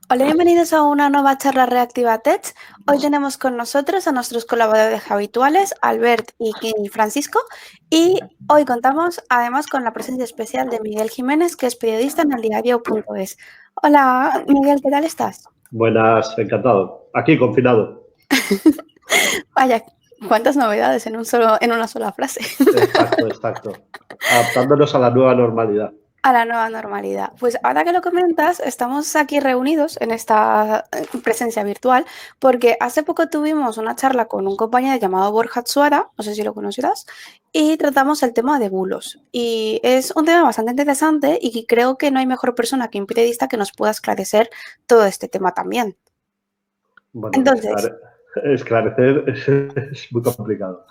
Hola, bienvenidos a una nueva charla Reactiva Tech. Hoy tenemos con nosotros a nuestros colaboradores habituales, Albert y Francisco, y hoy contamos además con la presencia especial de Miguel Jiménez, que es periodista en eldiario.es. Hola, Miguel, ¿qué tal estás? Buenas, encantado. Aquí, confinado. Vaya, cuántas novedades en una sola frase. Exacto, exacto. Adaptándonos a la nueva normalidad. A la nueva normalidad. Pues ahora que lo comentas, estamos aquí reunidos en esta presencia virtual porque hace poco tuvimos una charla con un compañero llamado Borja Tsuara, no sé si lo conocerás, y tratamos el tema de bulos. Y es un tema bastante interesante y creo que no hay mejor persona que un periodista que nos pueda esclarecer todo este tema también. Bueno, Entonces, esclarecer es muy complicado.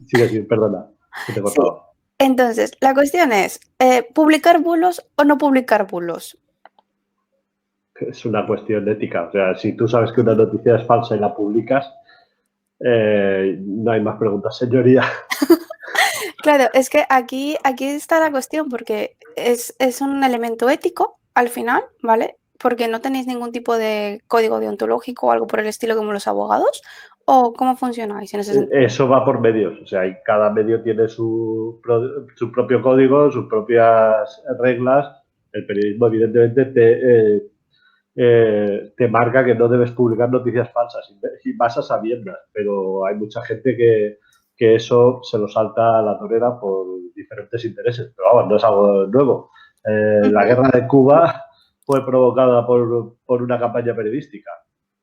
Sigue, sí, perdona, que te he sí, cortado. entonces la cuestión es, ¿publicar bulos o no publicar bulos? Es una cuestión ética. O sea, si tú sabes que una noticia es falsa y la publicas, no hay más preguntas, señoría. Claro, es que aquí está la cuestión porque es un elemento ético al final, ¿vale? Porque no tenéis ningún tipo de código deontológico o algo por el estilo como los abogados, ¿o cómo funcionáis en ese sentido? Eso va por medios. O sea, y cada medio tiene su propio código, sus propias reglas. El periodismo, evidentemente, te marca que no debes publicar noticias falsas y vas a sabiendas, pero hay mucha gente que eso se lo salta a la torera por diferentes intereses. Pero vamos, no es algo nuevo. La Ujú. guerra de Cuba fue provocada por una campaña periodística.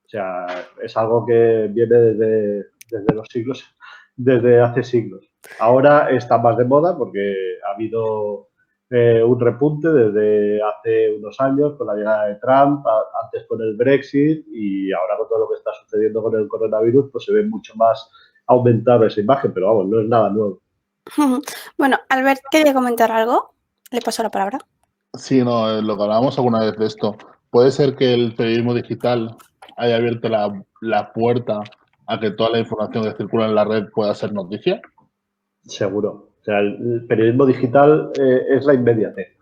O sea, es algo que viene desde los siglos, desde hace siglos. Ahora está más de moda porque ha habido un repunte desde hace unos años con la llegada de Trump, antes con el Brexit y ahora con todo lo que está sucediendo con el coronavirus, pues se ve mucho más aumentada esa imagen, pero vamos, no es nada nuevo. Bueno, Albert, ¿quería comentar algo? Le paso la palabra. Sí, no, lo que hablábamos alguna vez de esto. Puede ser que el periodismo digital haya abierto la puerta a que toda la información que circula en la red pueda ser noticia. Seguro. O sea, el periodismo digital es la inmediatez.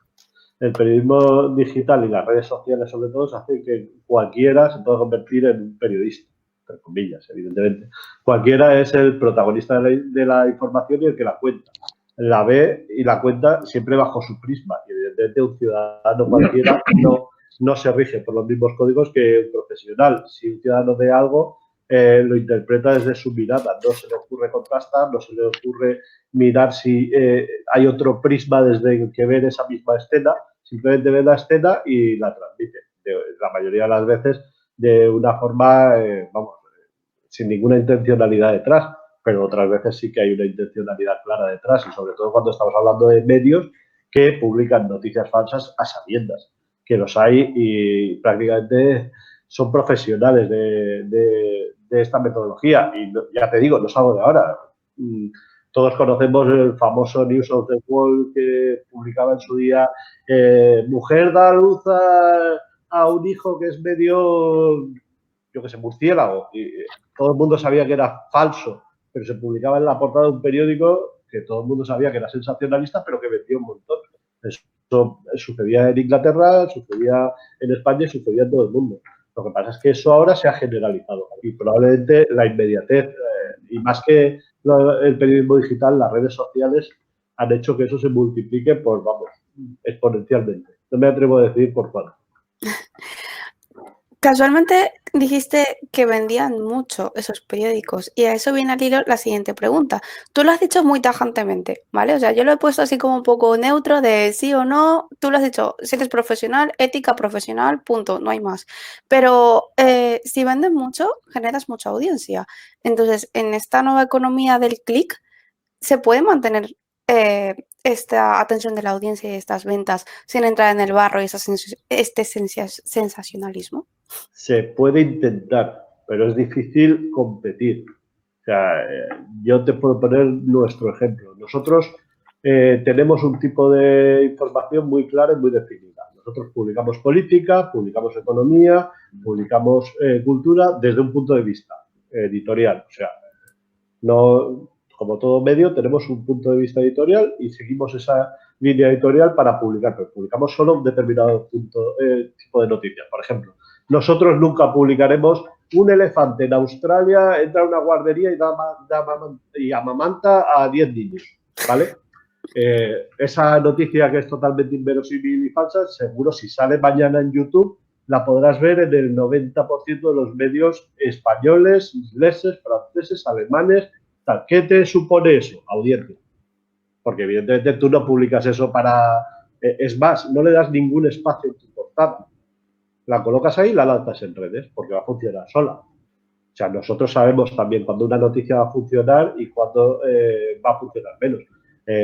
El periodismo digital y las redes sociales, sobre todo, hacen que cualquiera se pueda convertir en un periodista, entre comillas, evidentemente. Cualquiera es el protagonista de la información y el que la cuenta. La ve y la cuenta siempre bajo su prisma. Y evidentemente un ciudadano cualquiera no se rige por los mismos códigos que un profesional. Si un ciudadano ve algo, lo interpreta desde su mirada. No se le ocurre contrastar, no se le ocurre mirar si hay otro prisma desde el que ver esa misma escena, simplemente ve la escena y la transmite. La mayoría de las veces de una forma, vamos, sin ninguna intencionalidad detrás, pero otras veces sí que hay una intencionalidad clara detrás y sobre todo cuando estamos hablando de medios que publican noticias falsas a sabiendas, que los hay y prácticamente son profesionales de esta metodología. Y ya te digo, no es algo de ahora. Todos conocemos el famoso News of the World que publicaba en su día mujer da a luz a un hijo que es medio, yo que sé, murciélago. Y todo el mundo sabía que era falso, pero se publicaba en la portada de un periódico que todo el mundo sabía que era sensacionalista, pero que vendía un montón. Eso sucedía en Inglaterra, sucedía en España y sucedía en todo el mundo. Lo que pasa es que eso ahora se ha generalizado y probablemente la inmediatez y más que el periodismo digital, las redes sociales han hecho que eso se multiplique por, vamos, exponencialmente. No me atrevo a decir por cuánto. Casualmente dijiste que vendían mucho esos periódicos y a eso viene al hilo la siguiente pregunta. Tú lo has dicho muy tajantemente, ¿vale? O sea, yo lo he puesto así como un poco neutro de sí o no. Tú lo has dicho, si eres profesional, ética profesional, punto, no hay más. Pero si vendes mucho, generas mucha audiencia. Entonces, en esta nueva economía del clic, ¿se puede mantener esta atención de la audiencia y estas ventas sin entrar en el barro y este sensacionalismo? Se puede intentar, pero es difícil competir. O sea, yo te puedo poner nuestro ejemplo. Nosotros tenemos un tipo de información muy clara y muy definida. Nosotros publicamos política, publicamos economía, publicamos cultura desde un punto de vista editorial. O sea, no, como todo medio, tenemos un punto de vista editorial y seguimos esa línea editorial para publicar, pero publicamos solo un determinado tipo de noticias. Por ejemplo, Nosotros nunca publicaremos un elefante en Australia entra a una guardería y amamanta a 10 niños, ¿vale? Esa noticia que es totalmente inverosímil y falsa, seguro si sale mañana en YouTube, la podrás ver en el 90% de los medios españoles, ingleses, franceses, alemanes. Tal. ¿Qué te supone eso? Audiencia. Porque evidentemente tú no publicas eso para... es más, no le das ningún espacio en tu portada. La colocas ahí y la lanzas en redes porque va a funcionar sola. O sea, nosotros sabemos también cuando una noticia va a funcionar y cuando va a funcionar menos.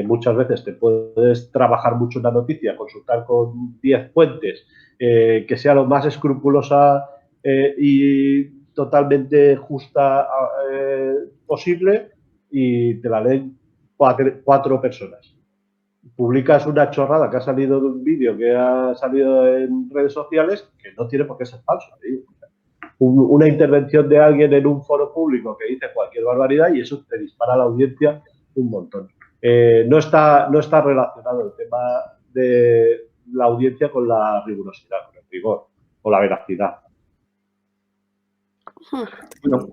Muchas veces te puedes trabajar mucho una noticia, consultar con 10 fuentes, que sea lo más escrupulosa y totalmente justa posible y te la leen 4 personas. Publicas una chorrada que ha salido de un vídeo que ha salido en redes sociales que no tiene por qué ser falso. Una intervención de alguien en un foro público que dice cualquier barbaridad y eso te dispara a la audiencia un montón. No está relacionado el tema de la audiencia con la rigurosidad, con el rigor o la veracidad. Bueno,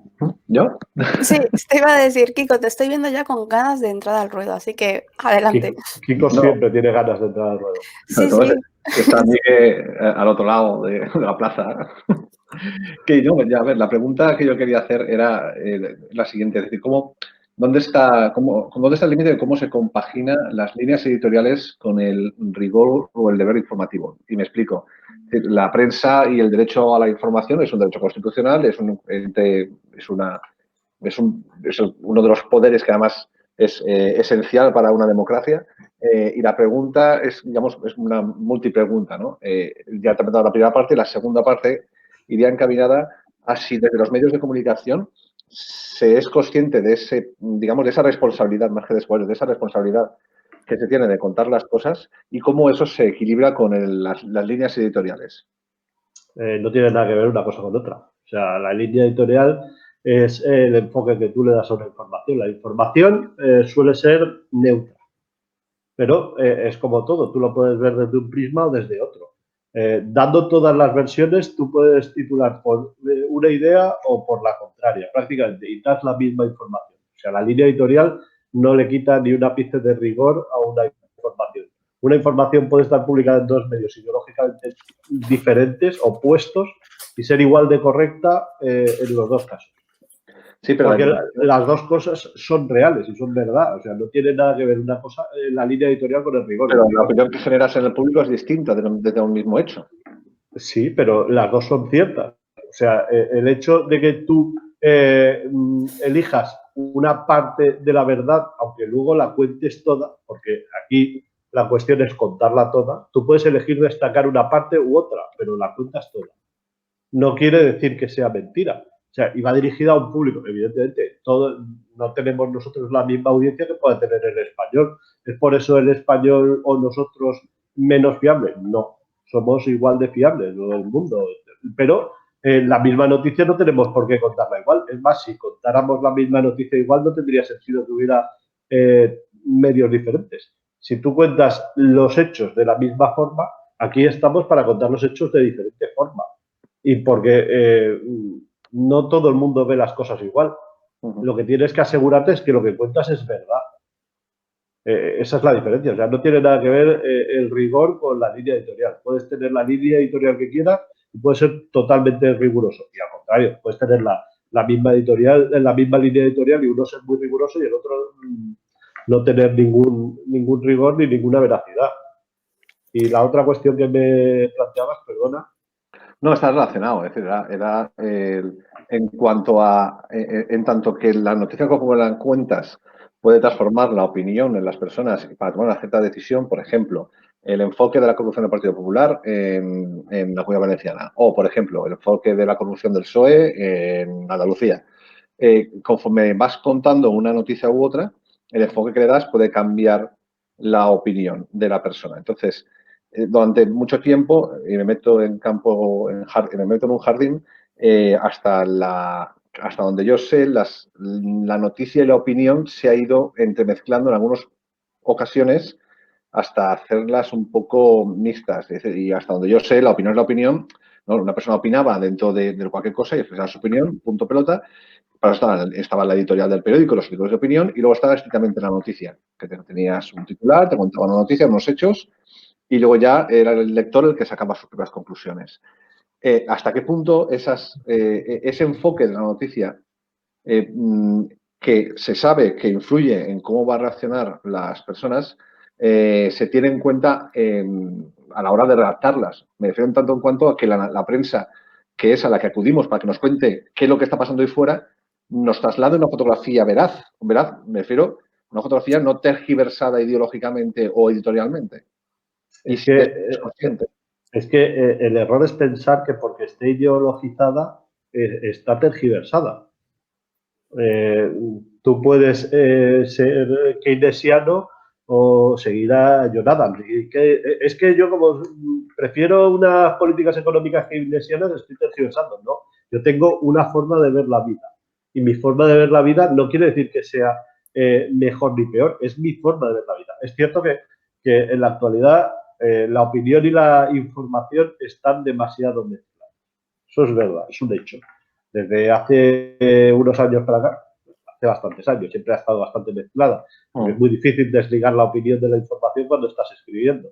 ¿yo? Sí, te iba a decir, Kiko, te estoy viendo ya con ganas de entrar al ruedo, así que adelante. Kiko No. siempre tiene ganas de entrar al ruedo. Sí, Entonces, sí. está Miguel al otro lado de la plaza. Que yo, ya, a ver, la pregunta que yo quería hacer era la siguiente, es decir, ¿dónde está el límite de cómo se compagina las líneas editoriales con el rigor o el deber informativo? Y me explico. La prensa y el derecho a la información es un derecho constitucional, es uno de los poderes que además es esencial para una democracia. Y la pregunta es, digamos, es una multipregunta, ¿no? Ya te he dado la primera parte y la segunda parte iría encaminada a si desde los medios de comunicación se es consciente de de esa responsabilidad, más que después, de esa responsabilidad que se tiene de contar las cosas y cómo eso se equilibra con las líneas editoriales. No tiene nada que ver una cosa con otra. O sea, la línea editorial es el enfoque que tú le das a una información. La información suele ser neutra, pero es como todo, tú lo puedes ver desde un prisma o desde otro. Dando todas las versiones, tú puedes titular por una idea o por la contraria, prácticamente, y das la misma información. O sea, la línea editorial no le quita ni un ápice de rigor a una información. Una información puede estar publicada en 2 medios ideológicamente diferentes, opuestos, y ser igual de correcta en los 2 casos. Sí, pero porque las 2 cosas son reales y son verdad. O sea, no tiene nada que ver una cosa, la línea editorial con el rigor. Pero la opinión que generas en el público es distinta desde un mismo hecho. Sí, pero las 2 son ciertas. O sea, el hecho de que tú elijas una parte de la verdad, aunque luego la cuentes toda, porque aquí la cuestión es contarla toda, tú puedes elegir destacar una parte u otra, pero la cuentas toda. No quiere decir que sea mentira. O sea, y va dirigida a un público, evidentemente. No tenemos nosotros la misma audiencia que puede tener el español. ¿Es por eso el español o nosotros menos fiables? No, somos igual de fiables, todo el mundo. Pero la misma noticia no tenemos por qué contarla igual. Es más, si contáramos la misma noticia igual, no tendría sentido que hubiera medios diferentes. Si tú cuentas los hechos de la misma forma, aquí estamos para contar los hechos de diferente forma. Y porque no todo el mundo ve las cosas igual. Lo que tienes que asegurarte es que lo que cuentas es verdad. Esa es la diferencia. O sea, no tiene nada que ver el rigor con la línea editorial. Puedes tener la línea editorial que quieras y puedes ser totalmente riguroso. Y al contrario, puedes tener la misma editorial, la misma línea editorial y uno ser muy riguroso y el otro no tener ningún rigor ni ninguna veracidad. Y la otra cuestión que me planteabas, perdona. No, está relacionado. Es decir, era en cuanto a, en tanto que la noticia como la cuentas puede transformar la opinión en las personas para tomar una cierta decisión, por ejemplo, el enfoque de la corrupción del Partido Popular en la Comunidad Valenciana o, por ejemplo, el enfoque de la corrupción del PSOE en Andalucía. Conforme vas contando una noticia u otra, el enfoque que le das puede cambiar la opinión de la persona. Entonces, durante mucho tiempo, y me meto en me meto en un jardín, hasta donde yo sé, la noticia y la opinión se ha ido entremezclando en algunas ocasiones hasta hacerlas un poco mixtas. Y hasta donde yo sé, la opinión es la opinión, ¿no? Una persona opinaba dentro de cualquier cosa y expresaba su opinión, punto pelota. Para eso estaba la editorial del periódico, los artículos de opinión, y luego estaba estrictamente la noticia, que tenías un titular, te contaba una noticia, unos hechos, y luego ya era el lector el que sacaba sus propias conclusiones. ¿Hasta qué punto ese enfoque de la noticia que se sabe que influye en cómo va a reaccionar las personas, se tiene en cuenta a la hora de redactarlas? Me refiero en tanto en cuanto a que la prensa, que es a la que acudimos para que nos cuente qué es lo que está pasando ahí fuera, nos traslade una fotografía veraz. Veraz, me refiero a una fotografía no tergiversada ideológicamente o editorialmente. Es que el error es pensar que porque esté ideologizada está tergiversada. Tú puedes ser keynesiano o seguir a John Adams. Es que yo, como prefiero unas políticas económicas keynesianas, estoy tergiversando, ¿no? Yo tengo una forma de ver la vida. Y mi forma de ver la vida no quiere decir que sea mejor ni peor, es mi forma de ver la vida. Es cierto que en la actualidad la opinión y la información están demasiado mezcladas. Eso es verdad, es un hecho. Desde hace unos años para acá, hace bastantes años, siempre ha estado bastante mezclada. Porque es muy difícil desligar la opinión de la información cuando estás escribiendo.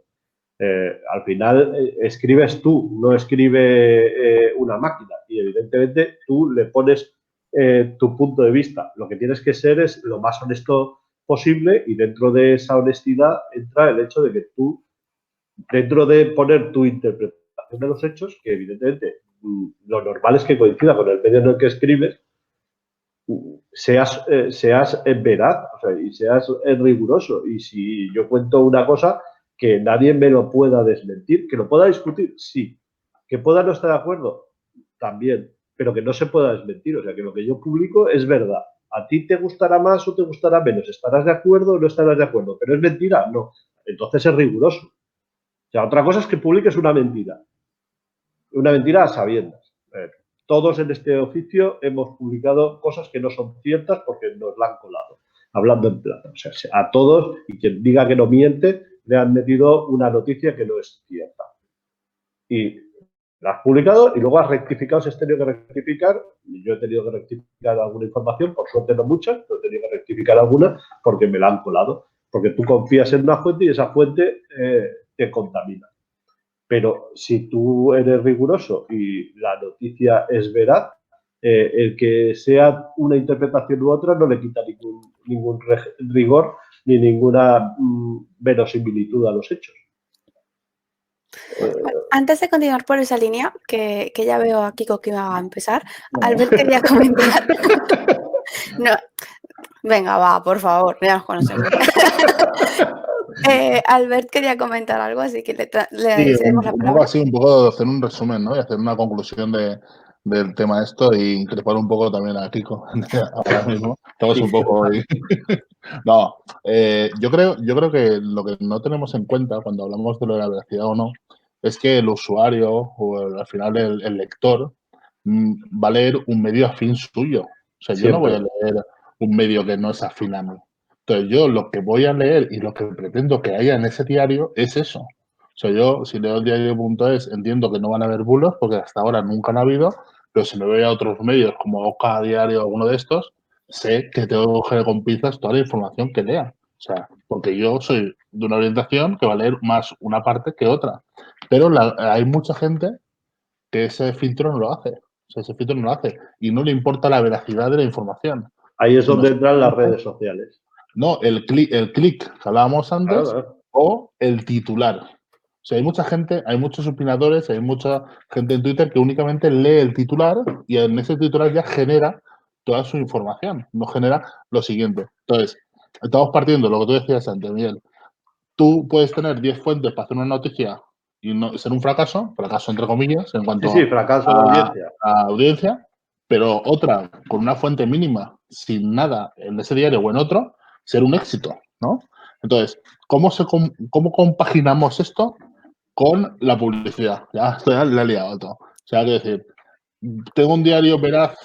Al final escribes tú, no escribe una máquina. Y evidentemente tú le pones tu punto de vista. Lo que tienes que ser es lo más honesto posible, y dentro de esa honestidad entra el hecho de que tú, dentro de poner tu interpretación de los hechos, que evidentemente lo normal es que coincida con el medio en el que escribes, seas veraz, o sea, y seas riguroso. Y si yo cuento una cosa, que nadie me lo pueda desmentir, que lo pueda discutir, sí, que pueda no estar de acuerdo, también, pero que no se pueda desmentir. O sea, que lo que yo publico es verdad. A ti te gustará más o te gustará menos, estarás de acuerdo o no estarás de acuerdo, pero es mentira, no. Entonces es riguroso. O sea, otra cosa es que publiques una mentira a sabiendas. Todos en este oficio hemos publicado cosas que no son ciertas porque nos la han colado, hablando en plata. O sea, a todos, y quien diga que no miente, le han metido una noticia que no es cierta. Y la has publicado y luego has rectificado si has tenido que rectificar. Y yo he tenido que rectificar alguna información, por suerte no muchas, pero he tenido que rectificar alguna porque me la han colado. Porque tú confías en una fuente y esa fuente te contamina. Pero si tú eres riguroso y la noticia es veraz, el que sea una interpretación u otra no le quita ningún rigor ni ninguna verosimilitud a los hechos. Antes de continuar por esa línea, que ya veo a Kiko que iba a empezar, Albert quería comentar. No, venga, va, por favor, ya nos conocemos. Albert quería comentar algo, así que le cedemos la palabra. Un poco hacer un resumen, ¿no? Y hacer una conclusión del tema esto, y increpar un poco también a Kiko ahora mismo. Estamos un poco ahí. No, yo creo que lo que no tenemos en cuenta cuando hablamos de lo de la veracidad o no es que el usuario o al final el lector va a leer un medio afín suyo. O sea, yo no voy a leer un medio que no es afín a mí. Entonces, yo lo que voy a leer y lo que pretendo que haya en ese diario es eso. O sea, yo, si leo el diario.es, entiendo que no van a haber bulos, porque hasta ahora nunca han habido, pero si me voy a otros medios como Oca Diario o alguno de estos, sé que tengo que coger con pinzas toda la información que lea. O sea, porque yo soy de una orientación que va a leer más una parte que otra. Pero hay mucha gente que ese filtro no lo hace. O sea, ese filtro no lo hace. Y no le importa la veracidad de la información. Ahí es donde entran las redes sociales. No, el clic que hablábamos antes, claro. O el titular. O sea, hay mucha gente, hay muchos opinadores, hay mucha gente en Twitter que únicamente lee el titular y en ese titular ya genera toda su información, no genera lo siguiente. Entonces, estamos partiendo de lo que tú decías antes, Miguel. Tú puedes tener 10 fuentes para hacer una noticia y no ser un fracaso entre comillas, en cuanto fracaso a audiencia, pero otra con una fuente mínima, sin nada en ese diario o en otro, ser un éxito, ¿no? Entonces, ¿cómo compaginamos esto con la publicidad? Ya estoy la he liado todo. O sea, quiero decir, tengo un diario veraz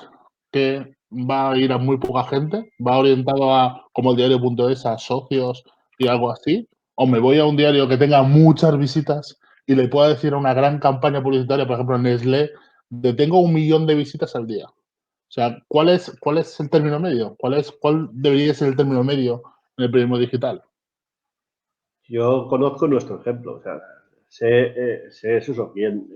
que va a ir a muy poca gente, va orientado a, como el diario.es, a socios y algo así, o me voy a un diario que tenga muchas visitas y le pueda decir a una gran campaña publicitaria, por ejemplo, Nestlé, de tengo 1 millón de visitas al día. O sea, ¿cuál es el término medio? ¿Cuál debería ser el término medio en el periodismo digital? Yo conozco nuestro ejemplo, o sea, sé eso quién,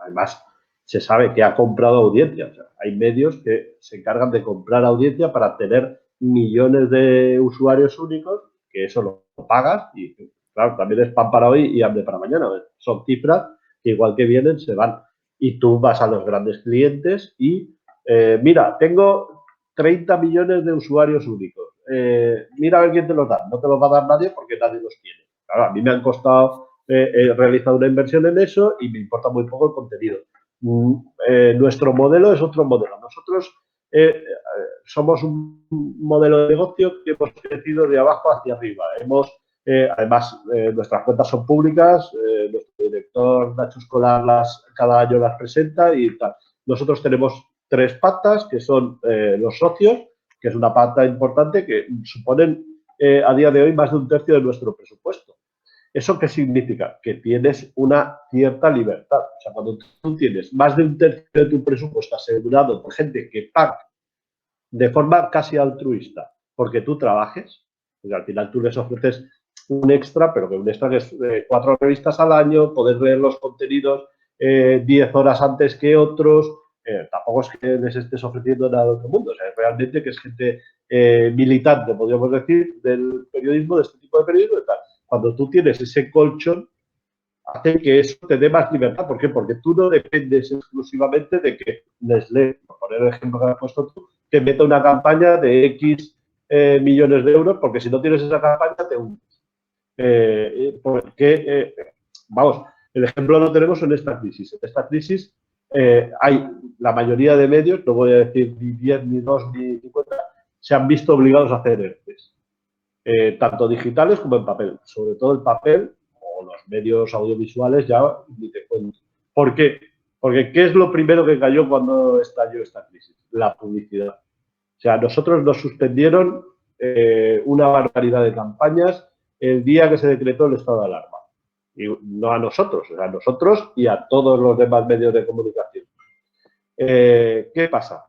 además se sabe que ha comprado audiencia, o sea, hay medios que se encargan de comprar audiencia para tener millones de usuarios únicos, que eso lo pagas y claro, también es pan para hoy y hambre para mañana, son cifras que igual que vienen se van y tú vas a los grandes clientes y mira, tengo 30 millones de usuarios únicos, mira a ver quién te los da, no te los va a dar nadie porque nadie los tiene. Claro, a mí me han costado realizar una inversión en eso y me importa muy poco el contenido. Nuestro modelo es otro modelo. Nosotros somos un modelo de negocio que hemos crecido de abajo hacia arriba. Además, nuestras cuentas son públicas, nuestro director Nacho Escolar cada año las presenta y tal. Nosotros tenemos 3 patas, que son los socios, que es una pata importante que suponen a día de hoy más de 1/3 de nuestro presupuesto. ¿Eso qué significa? Que tienes una cierta libertad. O sea, cuando tú tienes más de 1/3 de tu presupuesto asegurado por gente que paga de forma casi altruista porque tú trabajes, pues al final tú les ofreces un extra, pero que un extra que es 4 revistas al año, poder leer los contenidos 10 horas antes que otros, tampoco es que les estés ofreciendo nada de otro mundo, o sea, realmente que es gente militante, podríamos decir, del periodismo, de este tipo de periodismo y tal. Cuando tú tienes ese colchón, hace que eso te dé más libertad. ¿Por qué? Porque tú no dependes exclusivamente de que Nestlé, por poner el ejemplo que has puesto tú, te meta una campaña de X millones de euros, porque si no tienes esa campaña te hundes. Vamos, el ejemplo lo tenemos en esta crisis. En esta crisis hay la mayoría de medios, no voy a decir ni 10, ni 2, ni 50, se han visto obligados a hacer ERTEs. Tanto digitales como en papel. Sobre todo el papel o los medios audiovisuales ya ni te cuento. ¿Por qué? Porque ¿qué es lo primero que cayó cuando estalló esta crisis? La publicidad. O sea, nosotros nos suspendieron una barbaridad de campañas el día que se decretó el estado de alarma. Y no a nosotros, a nosotros y a todos los demás medios de comunicación. ¿Qué pasa?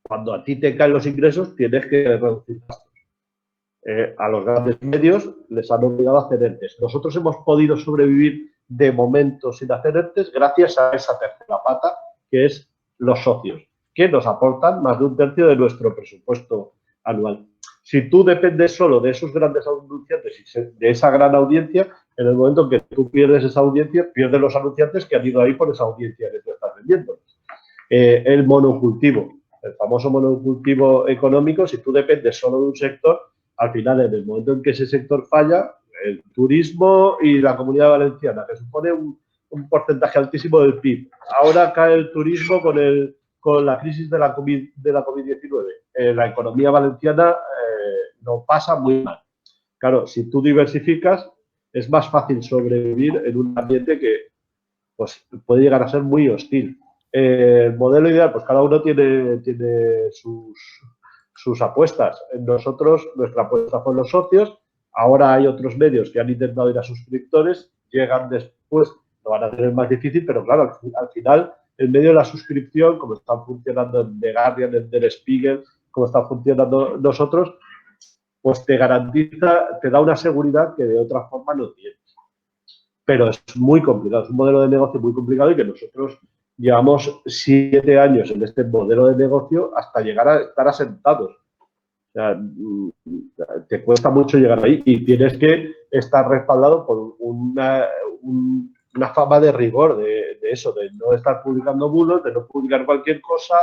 Cuando a ti te caen los ingresos, tienes que reducir gastos. A los grandes medios les han obligado a hacer ERTEs. Nosotros hemos podido sobrevivir de momento sin hacer ERTEs gracias a esa tercera pata, que es los socios, que nos aportan más de 1/3 de nuestro presupuesto anual. Si tú dependes solo de esos grandes anunciantes y de esa gran audiencia, en el momento en que tú pierdes esa audiencia, pierdes los anunciantes que han ido ahí por esa audiencia que tú estás vendiendo. El monocultivo, el famoso monocultivo económico, si tú dependes solo de un sector, al final, en el momento en que ese sector falla, el turismo y la Comunidad Valenciana, que supone un porcentaje altísimo del PIB. Ahora cae el turismo con la crisis de la COVID-19. La economía valenciana lo pasa muy mal. Claro, si tú diversificas, es más fácil sobrevivir en un ambiente que pues, puede llegar a ser muy hostil. El modelo ideal, pues cada uno tiene sus apuestas. Nosotros, nuestra apuesta fue los socios. Ahora hay otros medios que han intentado ir a suscriptores, llegan después, lo van a tener más difícil, pero claro, al final, el medio de la suscripción, como están funcionando en The Guardian, en Der Spiegel, como están funcionando nosotros, pues te garantiza, te da una seguridad que de otra forma no tienes. Pero es muy complicado, es un modelo de negocio muy complicado y que nosotros llevamos 7 años en este modelo de negocio hasta llegar a estar asentados. O sea, te cuesta mucho llegar ahí y tienes que estar respaldado por una fama de rigor de eso, de no estar publicando bulos, de no publicar cualquier cosa,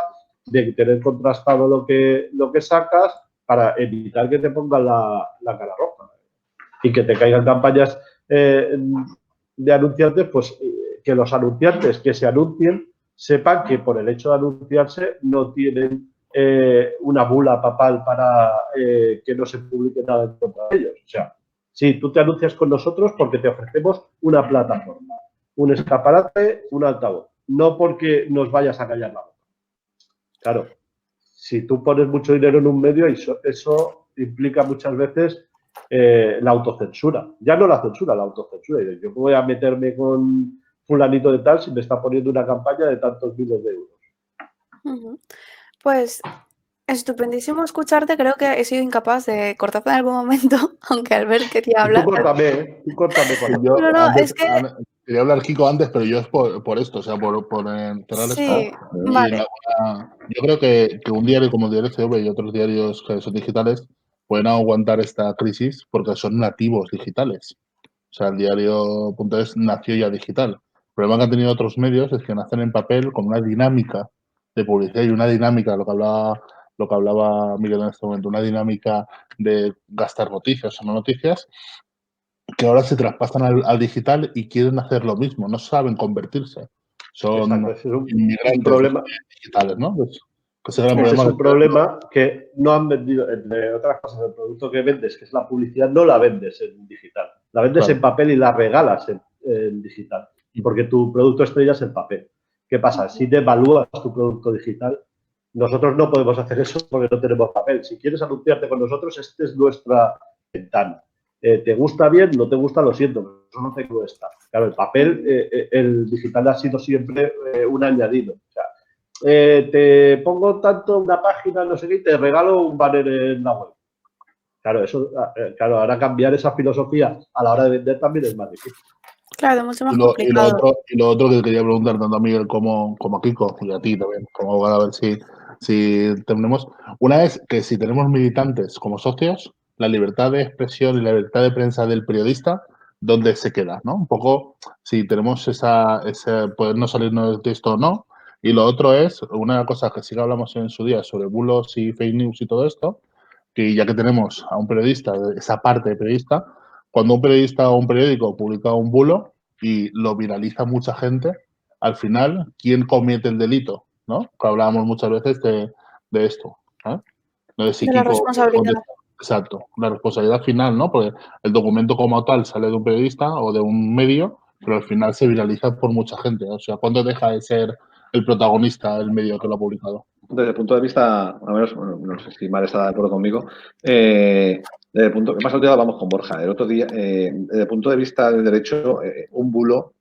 de tener contrastado lo que sacas para evitar que te pongan la cara roja y que te caigan campañas de anunciantes, pues que los anunciantes que se anuncien sepan que por el hecho de anunciarse no tienen una bula papal para que no se publique nada en contra de ellos. O sea, sí, tú te anuncias con nosotros porque te ofrecemos una plataforma, un escaparate, un altavoz, no porque nos vayas a callar la boca. Claro, si tú pones mucho dinero en un medio, eso implica muchas veces la autocensura. Ya no la censura, la autocensura. Y yo voy a meterme con fulanito de tal si me está poniendo una campaña de tantos miles de euros. Pues estupendísimo escucharte. Creo que he sido incapaz de cortarte en algún momento, aunque Albert quería Y tú hablar. córtame cuando Yo No, no, antes, es que quería hablar Kiko antes, pero yo es por esto, o sea, por cerrar esto. sí, Y vale. yo creo que un diario como el Diario CV y otros diarios que son digitales pueden aguantar esta crisis porque son nativos digitales. O sea, el diario.es nació ya digital. El problema que han tenido otros medios es que nacen en papel con una dinámica de publicidad y una dinámica, lo que hablaba Miguel en este momento, una dinámica de gastar noticias o no noticias, que ahora se traspasan al digital y quieren hacer lo mismo, no saben convertirse. Son Exacto, ese es un inmigrantes problema. digitales, ¿no? Pues ese es el Ese es problema un problema que no han vendido, entre otras cosas, el producto que vendes, que es la publicidad, no la vendes en digital. La vendes claro. en papel y la regalas en digital, porque tu producto estrella es el papel. ¿Qué pasa? Si devalúas tu producto digital, nosotros no podemos hacer eso porque no tenemos papel. Si quieres anunciarte con nosotros, esta es nuestra ventana. ¿Te gusta bien? No te gusta, lo siento, pero eso no te cuesta. Claro, el papel, el digital ha sido siempre un añadido. O sea, te pongo tanto una página, no sé qué, y te regalo un banner en la web. Claro, eso, claro, ahora cambiar esa filosofía a la hora de vender también es más difícil. Claro, mucho más Y complicado. lo otro que quería preguntar tanto a Miguel como a Kiko y a ti también, como abogado, a ver si tenemos. Una es que si tenemos militantes como socios, la libertad de expresión y la libertad de prensa del periodista, ¿dónde se queda? ¿No? Un poco si tenemos ese poder no salirnos de esto o no. Y lo otro es, una cosa que sí que hablamos en su día sobre bulos y fake news y todo esto, que ya que tenemos a un periodista, esa parte de periodista, cuando un periodista o un periódico publica un bulo y lo viraliza mucha gente, al final, ¿quién comete el delito? ¿No? Que hablábamos muchas veces de esto. ¿Eh? No sé si De la Kiko responsabilidad. contesta. Exacto, la responsabilidad final, ¿no? Porque el documento como tal sale de un periodista o de un medio, pero al final se viraliza por mucha gente. O sea, ¿cuándo deja de ser el protagonista el medio que lo ha publicado? Desde el punto de vista, a menos, bueno, no sé si Mar está de acuerdo conmigo, desde el punto, más otro día hablamos con Borja, el otro día, desde el punto de vista del derecho, un bulo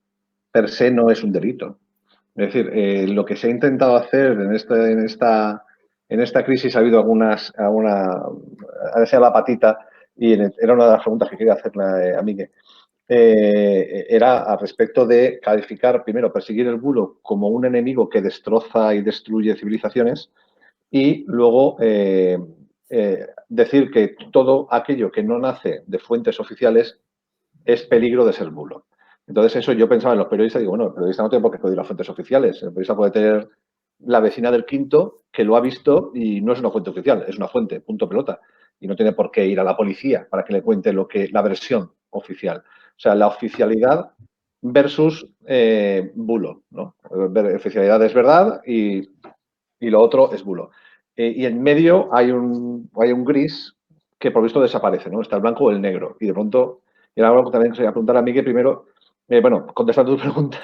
per se no es un delito. Es decir, lo que se ha intentado hacer en esta crisis ha habido ha deseado la patita y era una de las preguntas que quería hacerle a Miguel. Era al respecto de calificar, primero, perseguir el bulo como un enemigo que destroza y destruye civilizaciones y luego decir que todo aquello que no nace de fuentes oficiales es peligro de ser bulo. Entonces, eso yo pensaba en los periodistas, digo, bueno, el periodista no tiene por qué pedir las fuentes oficiales. El periodista puede tener la vecina del quinto que lo ha visto y no es una fuente oficial, es una fuente, punto pelota. Y no tiene por qué ir a la policía para que le cuente la versión oficial. O sea, la oficialidad versus bulo, ¿no? Oficialidad es verdad y lo otro es bulo. Y en medio hay un gris que por visto desaparece, ¿no? Está el blanco o el negro. Y de pronto, y ahora también quería preguntar a Miguel primero, bueno, contestando tu pregunta,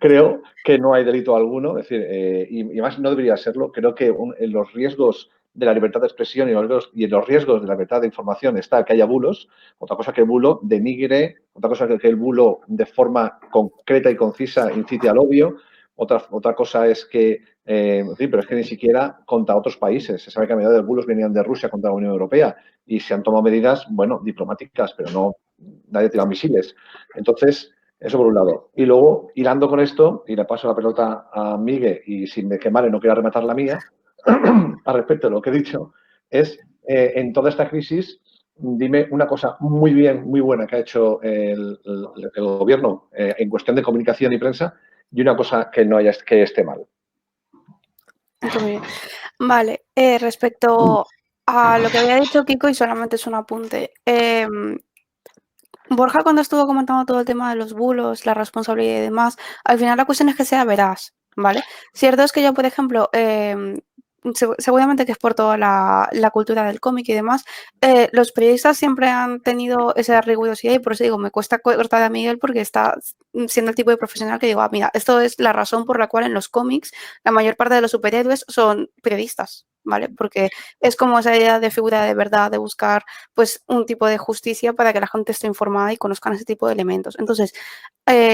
creo que no hay delito alguno, es decir, y más no debería serlo. Creo que en los riesgos de la libertad de expresión y en los riesgos de la libertad de información está que haya bulos, otra cosa que el bulo denigre, otra cosa que el bulo de forma concreta y concisa incite al odio, otra cosa es que, sí, pero es que ni siquiera contra otros países. Se sabe que a medida de bulos venían de Rusia contra la Unión Europea y se han tomado medidas, bueno, diplomáticas, pero no, nadie tira misiles. Entonces, eso por un lado. Y luego, hilando con esto, y le paso la pelota a Miguel y sin me quemar y no quiera rematar la mía, al respecto de lo que he dicho, es en toda esta crisis, dime una cosa muy buena que ha hecho el gobierno en cuestión de comunicación y prensa y una cosa que no haya que esté mal. Vale, respecto a lo que había dicho Kiko, y solamente es un apunte, Borja cuando estuvo comentando todo el tema de los bulos, la responsabilidad y demás, al final la cuestión es que sea veraz, ¿vale? Cierto es que yo, por ejemplo, seguramente que es por toda la cultura del cómic y demás, los periodistas siempre han tenido esa rigurosidad y por eso digo, me cuesta cortar a Miguel porque está siendo el tipo de profesional que digo, mira, esto es la razón por la cual en los cómics la mayor parte de los superhéroes son periodistas. ¿vale? Porque es como esa idea de figura de verdad, de buscar pues un tipo de justicia para que la gente esté informada y conozcan ese tipo de elementos. Entonces,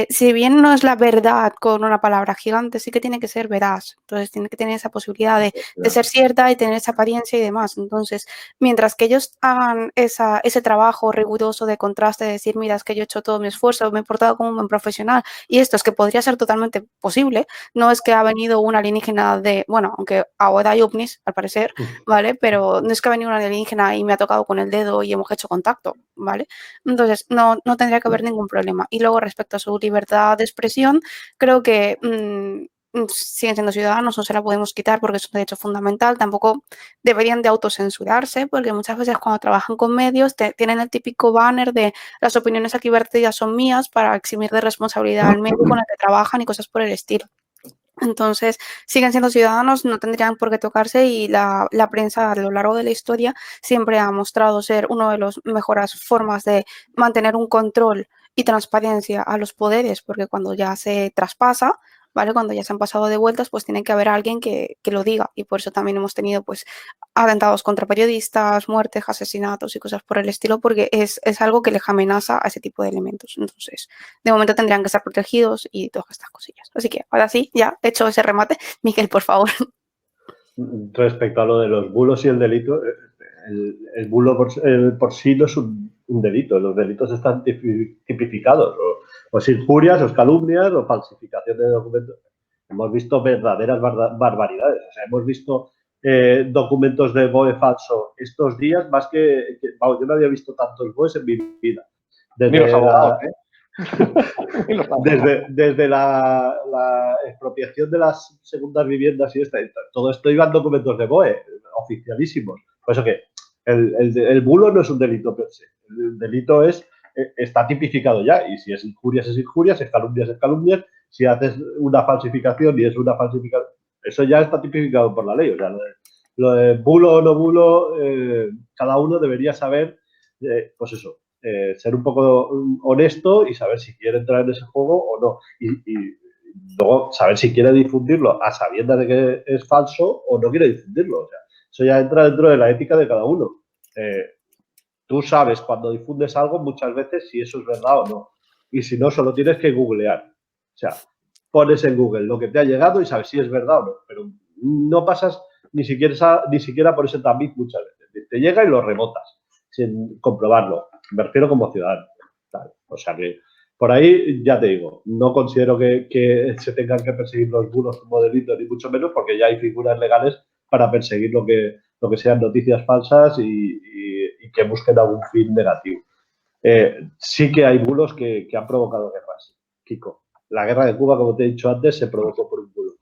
si bien no es la verdad con una palabra gigante, sí que tiene que ser veraz. Entonces, tiene que tener esa posibilidad de ser cierta y tener esa apariencia y demás. Entonces, mientras que ellos hagan ese trabajo riguroso de contraste, de decir, mira, es que yo he hecho todo mi esfuerzo, me he portado como un buen profesional, y esto es que podría ser totalmente posible, no es que ha venido un alienígena bueno, aunque ahora hay ovnis, al parecer, ¿vale? Pero no es que ha venido un alienígena y me ha tocado con el dedo y hemos hecho contacto, ¿vale? Entonces, no tendría que haber ningún problema. Y luego, respecto a su libertad de expresión, creo que siguen siendo ciudadanos, no se la podemos quitar porque es un derecho fundamental. Tampoco deberían de autocensurarse, porque muchas veces cuando trabajan con medios tienen el típico banner de las opiniones aquí vertidas son mías para eximir de responsabilidad al medio con el que trabajan y cosas por el estilo. Entonces, siguen siendo ciudadanos, no tendrían por qué tocarse, y la prensa a lo largo de la historia siempre ha mostrado ser una de las mejores formas de mantener un control y transparencia a los poderes, porque cuando ya se traspasa, ¿vale? Cuando ya se han pasado de vueltas, pues tiene que haber alguien que lo diga, y por eso también hemos tenido pues atentados contra periodistas, muertes, asesinatos y cosas por el estilo, porque es algo que les amenaza a ese tipo de elementos. Entonces, de momento tendrían que estar protegidos y todas estas cosillas. Así que ahora sí, ya he hecho ese remate. Miguel, por favor. Respecto a lo de los bulos y el delito, el bulo por sí no es un delito. Los delitos están tipificados. O es injurias, o es calumnias, o falsificación de documentos. Hemos visto verdaderas barbaridades. O sea, hemos visto documentos de BOE falso estos días, más vamos, yo no había visto tantos BOEs en mi vida. Ni los abogados, Desde la expropiación de las segundas viviendas y todo esto iban documentos de BOE, oficialísimos. Por eso que el bulo no es un delito per se. El delito está tipificado ya, y si es injurias, es calumnias, es calumnias. Si haces una falsificación y es una falsificación, eso ya está tipificado por la ley. O sea, lo de bulo o no bulo, cada uno debería saber, pues eso, ser un poco honesto y saber si quiere entrar en ese juego o no. Y luego saber si quiere difundirlo a sabiendas de que es falso o no quiere difundirlo. O sea, eso ya entra dentro de la ética de cada uno. Tú sabes cuando difundes algo muchas veces si eso es verdad o no. Y si no, solo tienes que googlear. O sea, pones en Google lo que te ha llegado y sabes si es verdad o no. Pero no pasas ni siquiera por ese tamiz muchas veces. Te llega y lo rebotas sin comprobarlo. Me refiero como ciudadano. O sea que por ahí ya te digo, no considero que se tengan que perseguir los bulos como delito, ni mucho menos, porque ya hay figuras legales para perseguir lo que sean noticias falsas y que busquen algún fin negativo. Sí que hay bulos que han provocado guerras, Kiko. La guerra de Cuba, como te he dicho antes, se provocó por un bulo.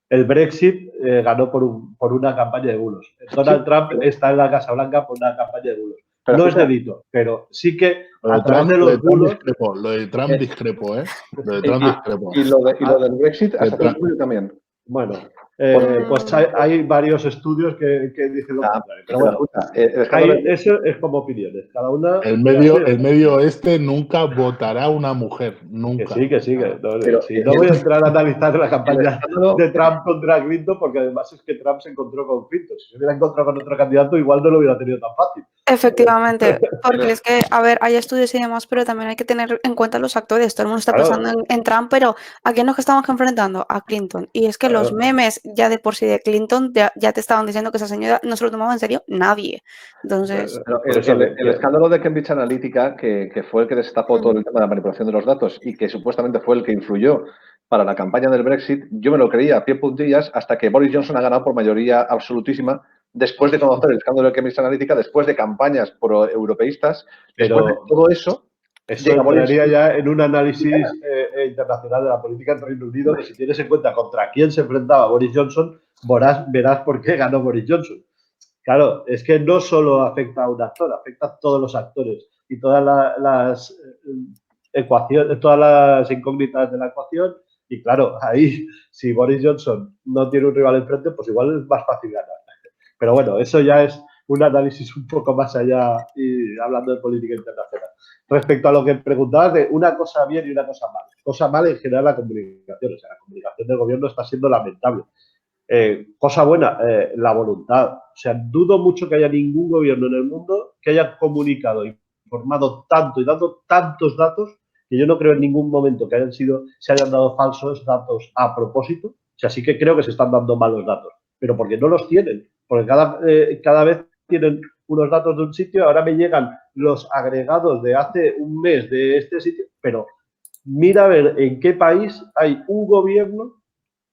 El Brexit ganó por una campaña de bulos. Donald Trump está en la Casa Blanca por una campaña de bulos. Pero no es delito, pero sí que a través de los bulos... Lo de Trump discrepo, ¿eh? Lo de Trump discrepo. Y lo del Brexit hasta cierto también. Bueno, pues hay varios estudios que dicen lo contrario. Pero bueno, eso es como opiniones. Cada una. El medio oeste nunca votará una mujer. Nunca. Que sí. No voy a entrar a analizar la campaña de Trump contra Clinton, porque además es que Trump se encontró con Clinton. Si se hubiera encontrado con otro candidato, igual no lo hubiera tenido tan fácil. Efectivamente, porque es que, a ver, hay estudios y demás, pero también hay que tener en cuenta los actores. Todo el mundo está pensando en Trump, pero ¿a quién nos estamos enfrentando? A Clinton. Y es que los memes ya de por sí de Clinton ya te estaban diciendo que esa señora no se lo tomaba en serio nadie. Entonces... El escándalo de Cambridge Analytica, que fue el que destapó todo el tema de la manipulación de los datos y que supuestamente fue el que influyó para la campaña del Brexit, yo me lo creía a pie juntillas hasta que Boris Johnson ha ganado por mayoría absolutísima después de conocer el escándalo de Cambridge Analytica, después de campañas pro-europeístas, después de todo eso... Eso entraría ya en un análisis internacional de la política en Reino Unido, que si tienes en cuenta contra quién se enfrentaba Boris Johnson, verás por qué ganó Boris Johnson. Claro, es que no solo afecta a un actor, afecta a todos los actores y todas las ecuaciones, todas las incógnitas de la ecuación. Y claro, ahí, si Boris Johnson no tiene un rival enfrente, pues igual es más fácil ganar. Pero bueno, eso ya es un análisis un poco más allá y hablando de política internacional. Respecto a lo que preguntabas de una cosa bien y una cosa mal. Cosa mal en general la comunicación. O sea, la comunicación del gobierno está siendo lamentable. Cosa buena, la voluntad. O sea, dudo mucho que haya ningún gobierno en el mundo que haya comunicado, informado tanto y dado tantos datos que yo no creo en ningún momento que se hayan dado falsos datos a propósito. O sea, sí que creo que se están dando malos datos, pero porque no los tienen. Porque cada vez tienen unos datos de un sitio, ahora me llegan los agregados de hace un mes de este sitio, pero mira a ver en qué país hay un gobierno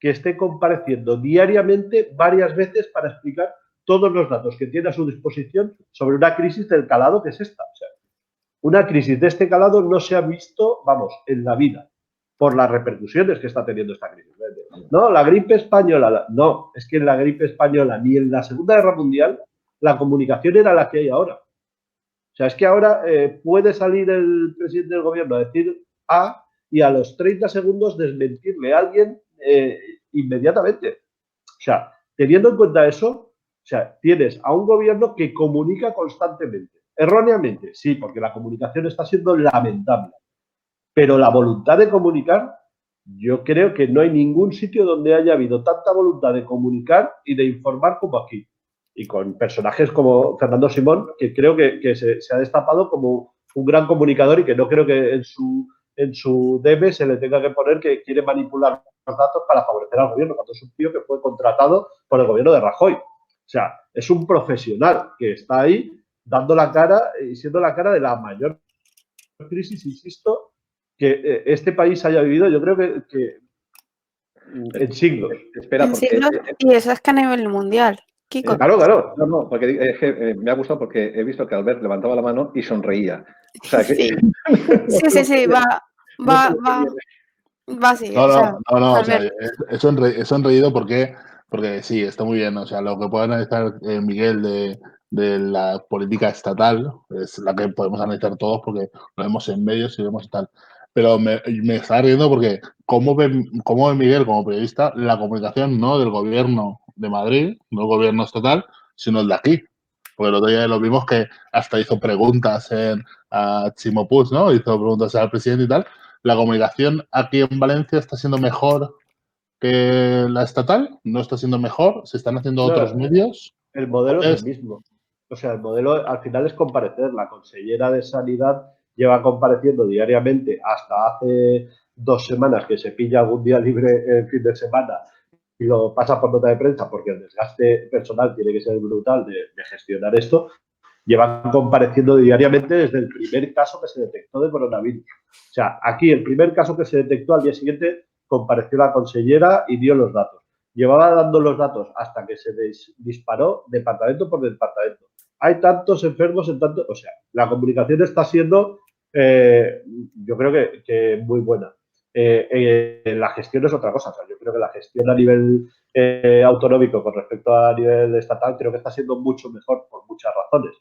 que esté compareciendo diariamente varias veces para explicar todos los datos que tiene a su disposición sobre una crisis del calado que es esta. O sea, una crisis de este calado no se ha visto, vamos, en la vida, por las repercusiones que está teniendo esta crisis. No, la gripe española, no, es que en la gripe española ni en la Segunda Guerra Mundial la comunicación era la que hay ahora. O sea, es que ahora puede salir el presidente del gobierno a decir A y a los 30 segundos desmentirle a alguien inmediatamente. O sea, teniendo en cuenta eso, o sea, tienes a un gobierno que comunica constantemente. Erróneamente, sí, porque la comunicación está siendo lamentable. Pero la voluntad de comunicar, yo creo que no hay ningún sitio donde haya habido tanta voluntad de comunicar y de informar como aquí. Y con personajes como Fernando Simón, que creo que se ha destapado como un gran comunicador y que no creo que en su debe se le tenga que poner que quiere manipular los datos para favorecer al gobierno, cuando es un tío que fue contratado por el gobierno de Rajoy. O sea, es un profesional que está ahí dando la cara y siendo la cara de la mayor crisis, insisto, que este país haya vivido, yo creo que en siglos. Espera, En porque siglos, y eso es que a nivel mundial. Kiko. Claro. no, porque es que me ha gustado porque he visto que Albert levantaba la mano y sonreía. O sea que Sí, sí, va así. No, O sea, o sea, Albert. he sonreído porque sí, está muy bien. O sea, lo que puede analizar Miguel de la política estatal es la que podemos analizar todos porque lo vemos en medios y vemos tal. Pero me está riendo porque cómo ve Miguel como periodista la comunicación no del gobierno de Madrid, no el gobierno estatal, sino el de aquí. Porque el otro día lo vimos que hasta hizo preguntas a Chimo Puig, ¿no? Hizo preguntas al presidente y tal. ¿La comunicación aquí en Valencia está siendo mejor que la estatal? ¿No está siendo mejor? ¿Se están haciendo otros medios? El modelo es el mismo. O sea, el modelo al final es comparecer. La consellera de Sanidad lleva compareciendo diariamente hasta hace 2 semanas que se pilla algún día libre el fin de semana y lo pasa por nota de prensa porque el desgaste personal tiene que ser brutal de gestionar esto. Llevan compareciendo diariamente desde el primer caso que se detectó de coronavirus. O sea, aquí el primer caso que se detectó, al día siguiente compareció la consellera y dio los datos. Llevaba dando los datos hasta que se disparó departamento por departamento. Hay tantos enfermos en tanto... O sea, la comunicación está siendo, yo creo que muy buena. La gestión es otra cosa. O sea, yo creo que la gestión a nivel autonómico con respecto a nivel estatal creo que está siendo mucho mejor por muchas razones.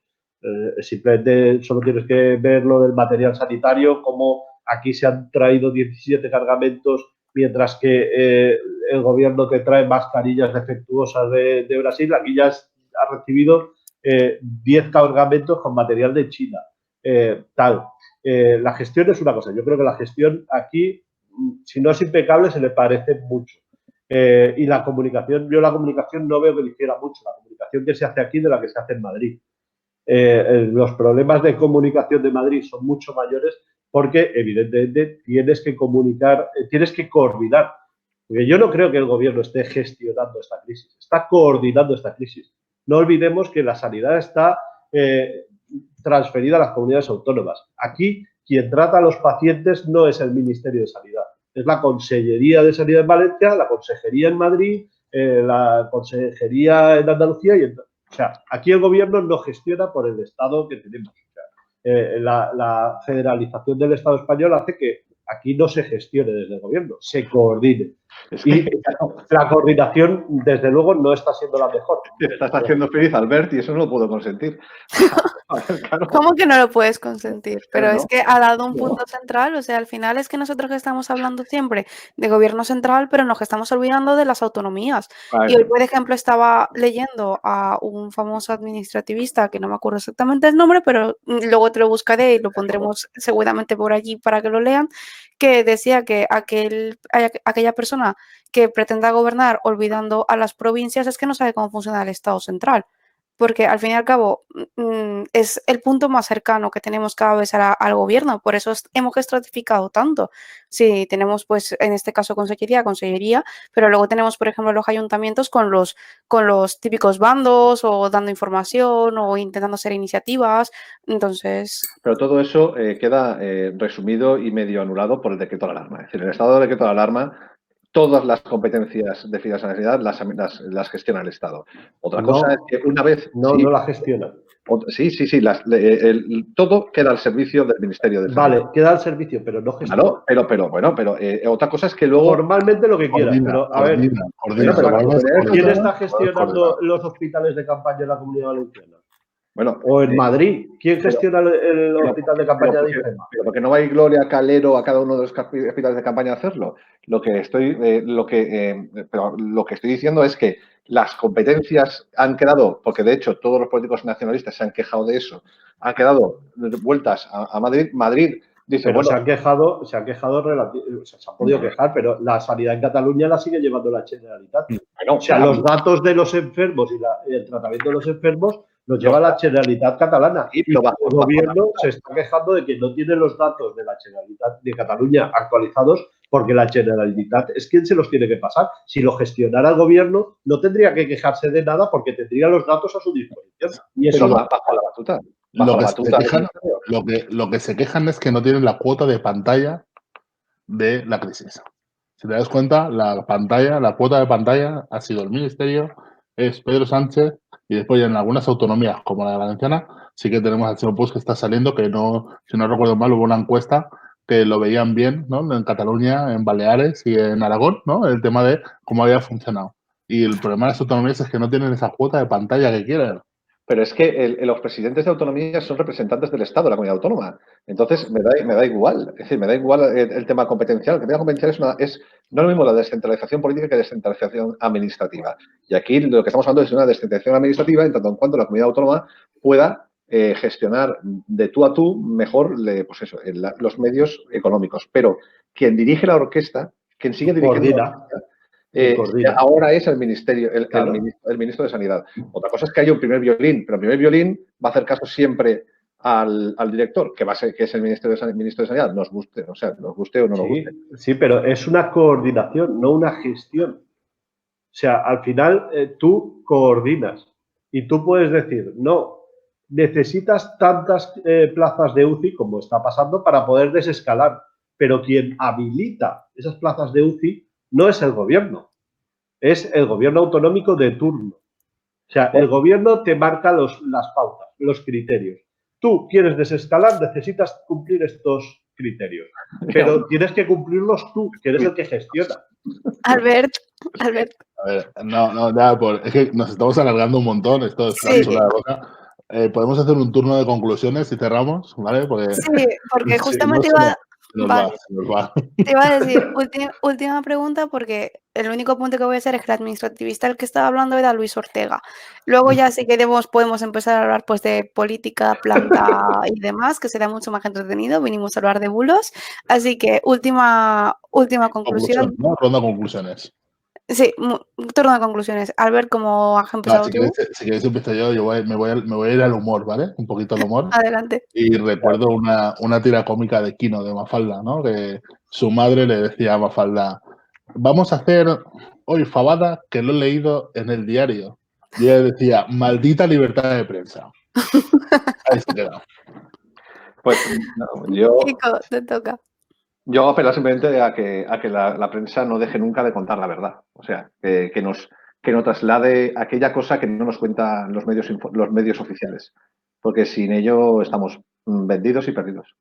Simplemente solo tienes que ver lo del material sanitario, como aquí se han traído 17 cargamentos, mientras que el gobierno te trae mascarillas defectuosas de Brasil. Aquí ya ha recibido 10 cargamentos con material de China. La gestión es una cosa. Yo creo que la gestión aquí, si no es impecable, se le parece mucho. Y la comunicación, yo la comunicación no veo que difiera mucho. La comunicación que se hace aquí de la que se hace en Madrid. Los problemas de comunicación de Madrid son mucho mayores porque, evidentemente, tienes que comunicar, tienes que coordinar. Porque yo no creo que el gobierno esté gestionando esta crisis, está coordinando esta crisis. No olvidemos que la sanidad está transferida a las comunidades autónomas. Aquí, quien trata a los pacientes no es el Ministerio de Sanidad, es la Consellería de Sanidad en Valencia, la Consejería en Madrid, la Consejería en Andalucía y o sea, aquí el gobierno no gestiona por el Estado que tenemos. O sea, la federalización del Estado español hace que aquí no se gestione desde el gobierno, se coordine. Y la coordinación, desde luego, no está siendo la mejor. Estás haciendo feliz Albert y eso no lo puedo consentir. Claro. ¿Cómo que no lo puedes consentir? Pero es que ha dado un punto central, o sea, al final es que nosotros estamos hablando siempre de gobierno central, pero nos estamos olvidando de las autonomías. Y hoy, por ejemplo, estaba leyendo a un famoso administrativista, que no me acuerdo exactamente el nombre, pero luego te lo buscaré y lo pondremos seguramente por allí para que lo lean, que decía que aquella persona que pretenda gobernar olvidando a las provincias es que no sabe cómo funciona el Estado central. Porque al fin y al cabo es el punto más cercano que tenemos cada vez al gobierno, por eso hemos estratificado tanto. Sí, tenemos pues en este caso consellería, pero luego tenemos por ejemplo los ayuntamientos con los típicos bandos o dando información o intentando hacer iniciativas, entonces... Pero todo eso queda resumido y medio anulado por el decreto de alarma. Es decir, el estado de decreto de alarma, todas las competencias definidas a la sanidad las gestiona el Estado. Otra cosa es que una vez... No la gestiona. Sí. Todo queda al servicio del Ministerio de Sanidad. Vale, queda al servicio, pero no gestiona. Claro, pero otra cosa es que luego... Formalmente lo que quieras, pero a ver, ¿quién está gestionando los hospitales de campaña en la Comunidad Valenciana? Bueno, o en Madrid, ¿quién gestiona el hospital de campaña de IFEMA? Pero porque no va a ir Gloria Calero a cada uno de los hospitales de campaña a hacerlo. Lo que estoy diciendo es que las competencias han quedado, porque de hecho todos los políticos nacionalistas se han quejado de eso, han quedado vueltas a Madrid. Madrid dice, pero bueno, se han quejado se han podido quejar, pero la sanidad en Cataluña la sigue llevando la Generalitat. Bueno, o sea, los datos de los enfermos y el tratamiento de los enfermos los lleva la Generalitat catalana. Y el gobierno se está quejando de que no tiene los datos de la Generalitat de Cataluña actualizados porque la Generalitat es quien se los tiene que pasar. Si lo gestionara el gobierno, no tendría que quejarse de nada porque tendría los datos a su disposición. Y eso bajo la batuta. Lo que se quejan es que no tienen la cuota de pantalla de la crisis. Si te das cuenta, la cuota de pantalla ha sido el Ministerio, es Pedro Sánchez, y después en algunas autonomías, como la de Valenciana, sí que tenemos al señor Puig que está saliendo, que no, si no recuerdo mal, hubo una encuesta que lo veían bien, ¿no? En Cataluña, en Baleares y en Aragón, ¿no? El tema de cómo había funcionado. Y el problema de las autonomías es que no tienen esa cuota de pantalla que quieren. Pero es que los presidentes de autonomía son representantes del Estado, de la comunidad autónoma. Entonces, me da igual. Es decir, me da igual el tema competencial. El tema competencial es no lo mismo la descentralización política que la descentralización administrativa. Y aquí lo que estamos hablando es de una descentralización administrativa en tanto en cuanto la comunidad autónoma pueda gestionar de tú a tú mejor los medios económicos. Pero quien dirige la orquesta, quien sigue dirigiendo la orquesta, ahora es el ministerio, el ministro de Sanidad. Otra cosa es que haya un primer violín, pero el primer violín va a hacer caso siempre al director, que es el ministro de Sanidad, nos guste o no nos guste. Sí, pero es una coordinación, no una gestión. O sea, al final tú coordinas y tú puedes decir, no, necesitas tantas plazas de UCI como está pasando para poder desescalar, pero quien habilita esas plazas de UCI no es el gobierno, es el gobierno autonómico de turno. O sea, el gobierno te marca las pautas, los criterios. Tú quieres desescalar, necesitas cumplir estos criterios, pero tienes que cumplirlos tú, que eres el que gestiona. Albert. A ver, es que nos estamos alargando un montón, esto está chula de boca. Podemos hacer un turno de conclusiones y cerramos, ¿vale? Porque justamente te iba a decir, última pregunta, porque el único punto que voy a hacer es que el administrativista el que estaba hablando era Luis Ortega. Luego ya si queremos podemos empezar a hablar pues de política, planta y demás, que será mucho más entretenido. Vinimos a hablar de bulos. Así que última conclusión. ¿No? Ronda de conclusiones. Sí, turno de conclusiones. Albert, ¿cómo has empezado tú? Si queréis empiezo yo me voy a ir al humor, ¿vale? Un poquito al humor. Adelante. Y recuerdo una tira cómica de Quino, de Mafalda, ¿no? Que su madre le decía a Mafalda, vamos a hacer hoy fabada que lo he leído en el diario. Y ella decía, maldita libertad de prensa. Ahí se queda. Pues yo... Kiko, te toca. Yo apelo simplemente a que la prensa no deje nunca de contar la verdad. O sea, que nos traslade aquella cosa que no nos cuentan los medios oficiales. Porque sin ello estamos vendidos y perdidos.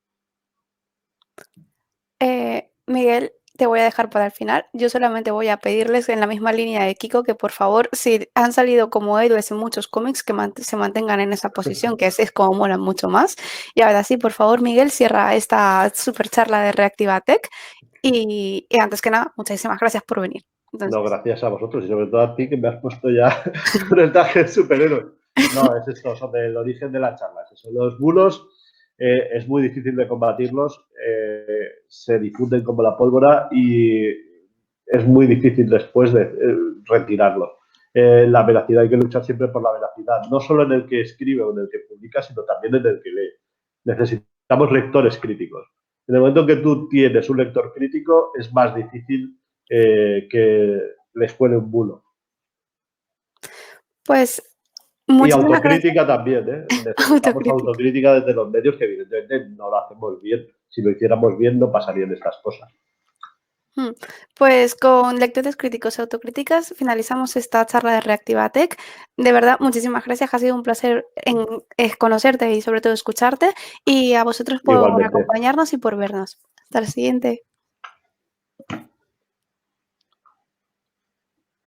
Miguel, te voy a dejar para el final. Yo solamente voy a pedirles en la misma línea de Kiko que por favor, si han salido como héroes en muchos cómics, que se mantengan en esa posición, que es como molan mucho más. Y ahora sí, por favor, Miguel, cierra esta super charla de Reactiva Tech. Y antes que nada, muchísimas gracias por venir. Entonces... No, gracias a vosotros y sobre todo a ti que me has puesto ya con el traje de superhéroe. No, es esto, sobre el origen de la charla. Es eso. Los bulos es muy difícil de combatirlos, se difunden como la pólvora y es muy difícil después de retirarlos. La veracidad, hay que luchar siempre por la veracidad, no solo en el que escribe o en el que publica, sino también en el que lee. Necesitamos lectores críticos. En el momento que tú tienes un lector crítico, es más difícil que les cuele un bulo. Pues Y muchísimas gracias. autocrítica también, ¿eh? Necesitamos autocrítica desde los medios, que evidentemente no lo hacemos bien. Si lo hiciéramos bien, no pasarían estas cosas. Pues con lectores críticos y autocríticas finalizamos esta charla de Reactiva Tech. De verdad, muchísimas gracias. Ha sido un placer conocerte y sobre todo escucharte. Y a vosotros por Igualmente. acompañarnos y por vernos. Hasta la siguiente.